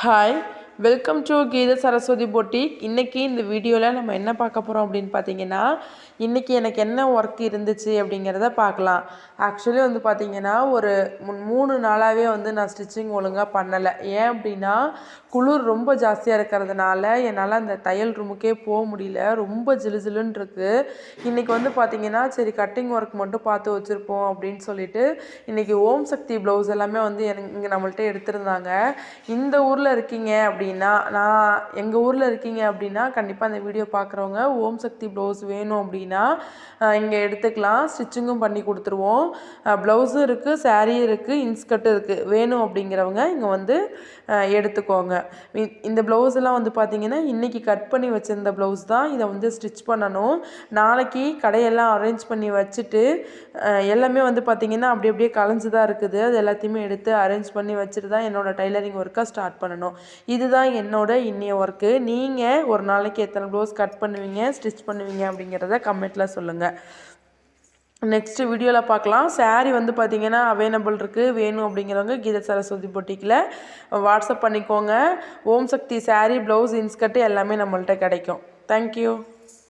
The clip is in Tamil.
Hi, welcome to Geetha Saraswati boutique. இன்றைக்கி இந்த வீடியோவில் நம்ம என்ன பார்க்க போகிறோம் அப்படின்னு பார்த்தீங்கன்னா, இன்றைக்கி எனக்கு என்ன ஒர்க் இருந்துச்சு அப்படிங்கிறத பார்க்கலாம். ஆக்சுவலி வந்து பார்த்திங்கன்னா, ஒரு 3 நாளாகவே வந்து நான் ஸ்டிச்சிங் ஒழுங்காக பண்ணலை. ஏன் அப்படின்னா, குளிர் ரொம்ப ஜாஸ்தியாக இருக்கிறதுனால என்னால் அந்த தையல் ரூமுக்கே போக முடியல. ரொம்ப ஜிலுன்னு இருக்குது. இன்றைக்கி வந்து பார்த்திங்கன்னா, சரி கட்டிங் ஒர்க் மட்டும் பார்த்து வச்சுருப்போம் அப்படின்னு சொல்லிட்டு இன்றைக்கி ஓம் சக்தி ப்ளவுஸ் எல்லாமே வந்து இங்கே நம்மள்ட்ட எடுத்திருந்தாங்க. இந்த ஊரில் இருக்கீங்க அப்படின்னா, எங்கள் ஊரில் இருக்கீங்க அப்படின்னா கண்டிப்பாக அந்த வீடியோ பார்க்குறவங்க ஓம் சக்தி ப்ளவுஸ் வேணும் அப்படின்னா இங்கே எடுத்துக்கலாம். ஸ்டிச்சிங்கும் பண்ணி கொடுத்துருவோம். ப்ளவுஸும் இருக்குது, சாரியும் இருக்குது, இன்ஸ்கர்ட்டும் இருக்குது. வேணும் அப்படிங்கிறவங்க இங்கே வந்து எடுத்துக்கோங்க. இந்த ப்ளவுஸ் எல்லாம் வந்து பார்த்திங்கன்னா இன்றைக்கி கட் பண்ணி வச்சுருந்த ப்ளவுஸ் தான். இதை வந்து ஸ்டிச் பண்ணணும். நாளைக்கு கடையெல்லாம் அரேஞ்ச் பண்ணி வச்சுட்டு எல்லாமே வந்து பார்த்திங்கன்னா அப்படியே கலைஞ்சு தான் இருக்குது. அது எல்லாத்தையுமே எடுத்து அரேஞ்ச் பண்ணி வச்சுட்டு தான் என்னோடய டைலரிங் ஒர்க்கை ஸ்டார்ட் பண்ணணும். இதுதான் என்னோட இன்னைய ஒர்க்கு. நீங்கள் ஒரு நாளைக்கு எத்தனை ப்ளவுஸ் கட் பண்ணுவீங்க, ஸ்டிச் பண்ணுவீங்க அப்படிங்கிறத கமெண்ட்டில் சொல்லுங்கள். நெக்ஸ்ட் வீடியோவில் பார்க்கலாம். சாரீ வந்து பார்த்திங்கன்னா அவைலபிள் இருக்குது. வேணும் அப்படிங்கிறவங்க கீத சரஸ்வதி பொட்டிக்கில் வாட்ஸ்அப் பண்ணிக்கோங்க. ஓம் சக்தி சாரீ, ப்ளவுஸ், இன்ஸ்கர்ட் எல்லாமே நம்மள்ட்ட கிடைக்கும். தேங்க்யூ.